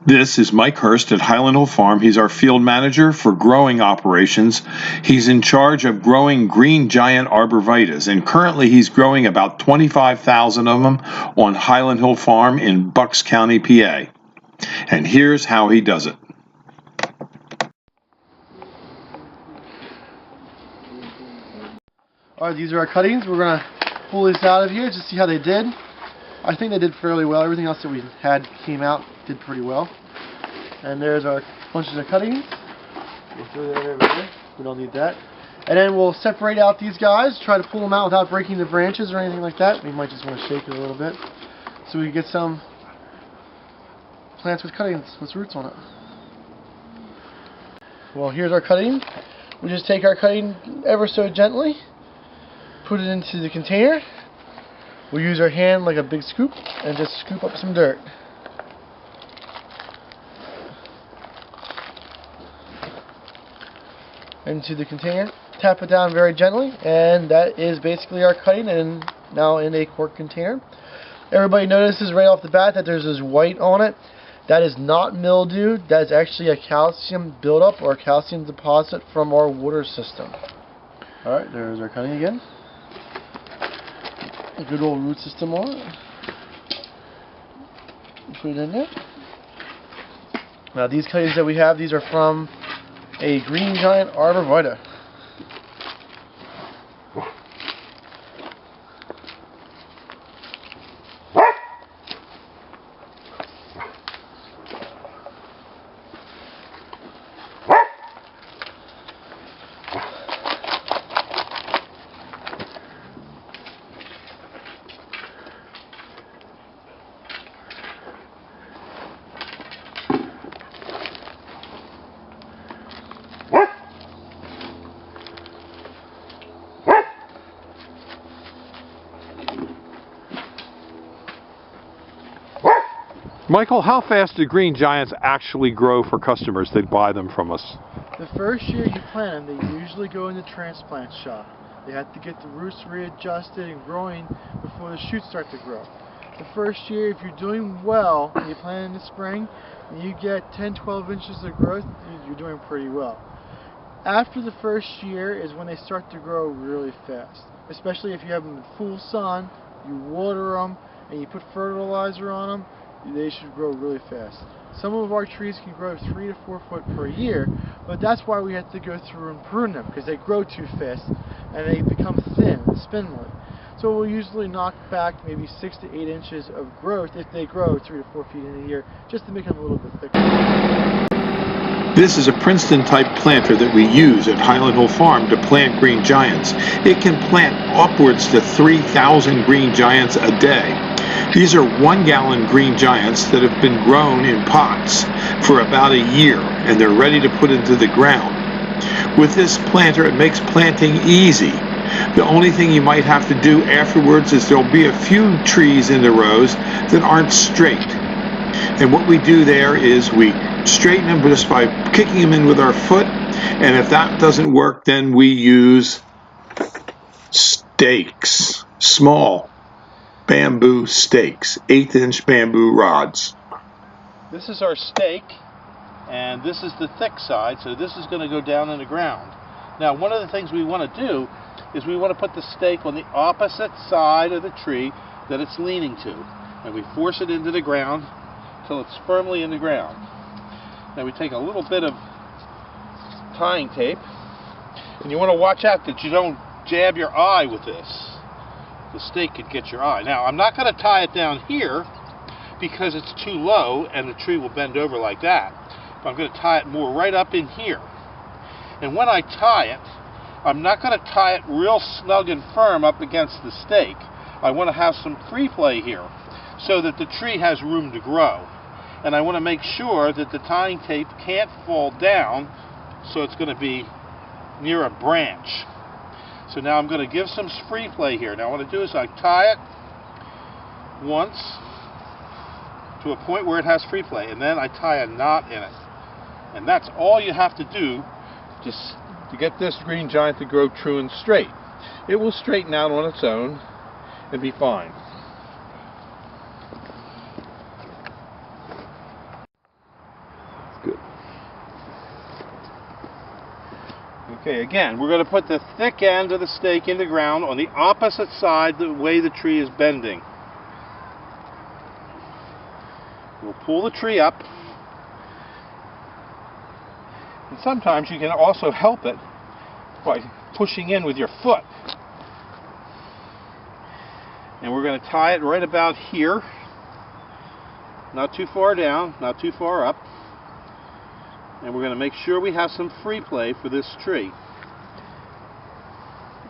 This is Mike Hurst at Highland Hill Farm. He's our field manager for growing operations. He's in charge of growing green giant arborvitaes, and currently he's growing about 25,000 of them on Highland Hill Farm in Bucks County, PA. And here's how he does it. Alright, these are our cuttings. We're going to pull this out of here to see how they did. I think they did fairly well. Everything else that we had came out, did pretty well. And there's our bunches of cuttings. We'll throw that over there. We don't need that. And then we'll separate out these guys, try to pull them out without breaking the branches or anything like that. We might just want to shake it a little bit so we can get some plants with cuttings, with roots on it. Well, here's our cutting. We just take our cutting ever so gently, put it into the container. We'll use our hand like a big scoop and just scoop up some dirt. Into the container, tap it down very gently, and that is basically our cutting, and now in a quart container. Everybody notices right off the bat that there's this white on it. That is not mildew. That is actually a calcium buildup or a calcium deposit from our water system. Alright, there's our cutting again. A good old root system on it. Put it in there. Now these cuttings that we have, these are from a green giant arborvitae. Michael, how fast do green giants actually grow for customers that buy them from us? The first year you plant them, they usually go in the transplant shop. They have to get the roots readjusted and growing before the shoots start to grow. The first year, if you're doing well and you plant in the spring, and you get 10-12 inches of growth, you're doing pretty well. After the first year is when they start to grow really fast, especially if you have them in full sun, you water them, and you put fertilizer on them. They should grow really fast. Some of our trees can grow 3 to 4 foot per year, but that's why we have to go through and prune them, because they grow too fast and they become thin and spindly. So we'll usually knock back maybe 6 to 8 inches of growth if they grow 3 to 4 feet in a year, just to make them a little bit thicker. This is a Princeton type planter that we use at Highland Hill Farm to plant green giants. It can plant upwards to 3,000 green giants a day. These are 1 gallon green giants that have been grown in pots for about a year, and they're ready to put into the ground. With this planter, it makes planting easy. The only thing you might have to do afterwards is there'll be a few trees in the rows that aren't straight. And what we do there is we straighten them just by kicking them in with our foot, and if that doesn't work, then we use stakes, small bamboo stakes, 1/8-inch bamboo rods. This is our stake, and this is the thick side, so this is going to go down in the ground. Now, one of the things we want to do is we want to put the stake on the opposite side of the tree that it's leaning to, and we force it into the ground until it's firmly in the ground. Now we take a little bit of tying tape, and you want to watch out that you don't jab your eye with this. The stake could get your eye. Now I'm not going to tie it down here because it's too low and the tree will bend over like that. But I'm going to tie it more right up in here. And when I tie it, I'm not going to tie it real snug and firm up against the stake. I want to have some free play here so that the tree has room to grow. And I want to make sure that the tying tape can't fall down, so it's going to be near a branch. So now I'm going to give some free play here. Now what I do is I tie it once to a point where it has free play, and then I tie a knot in it. And that's all you have to do just to get this green giant to grow true and straight. It will straighten out on its own and be fine. Okay, again, we're going to put the thick end of the stake in the ground on the opposite side the way the tree is bending. We'll pull the tree up. And sometimes you can also help it by pushing in with your foot. And we're going to tie it right about here. Not too far down, not too far up. And we're going to make sure we have some free play for this tree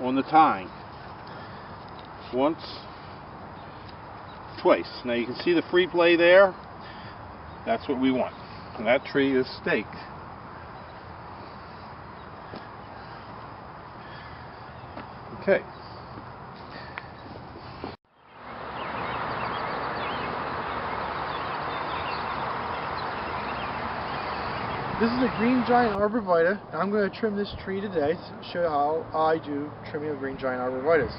on the tying. Once, twice. Now you can see the free play there. That's what we want. And that tree is staked. Okay. This is a green giant arborvitae, and I'm going to trim this tree today to show how I do trimming of green giant arborvitaes.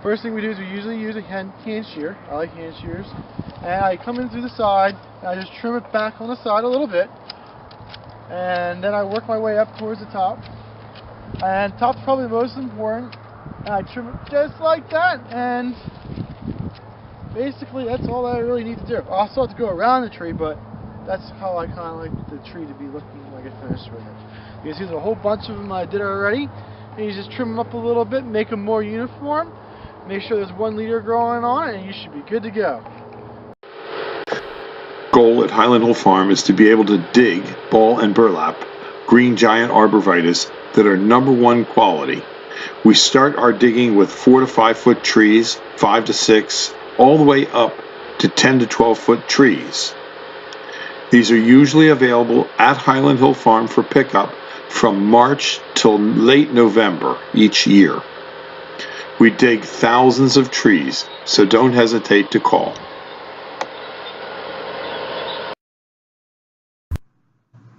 First thing we do is we usually use a hand shear. I like hand shears. And I come in through the side, and I just trim it back on the side a little bit. And then I work my way up towards the top. And top's probably the most important. And I trim it just like that. And basically that's all I really need to do. I also have to go around the tree, but that's how I kind of like the tree to be looking like a finished with it. You can see there's a whole bunch of them I did already. And you just trim them up a little bit, make them more uniform. Make sure there's 1 leader growing on it, and you should be good to go. Goal at Highland Hill Farm is to be able to dig, ball and burlap green giant arborvitaes that are #1 quality. We start our digging with 4 to 5 foot trees, 5 to 6, all the way up to 10 to 12 foot trees. These are usually available at Highland Hill Farm for pickup from March till late November each year. We dig thousands of trees, so don't hesitate to call.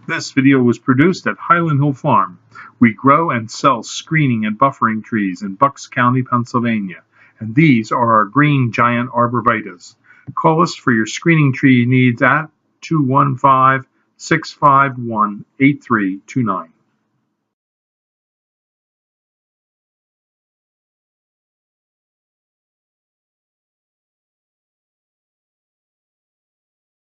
This video was produced at Highland Hill Farm. We grow and sell screening and buffering trees in Bucks County, Pennsylvania, and these are our green giant arborvitaes. Call us for your screening tree needs at 215-651-8329.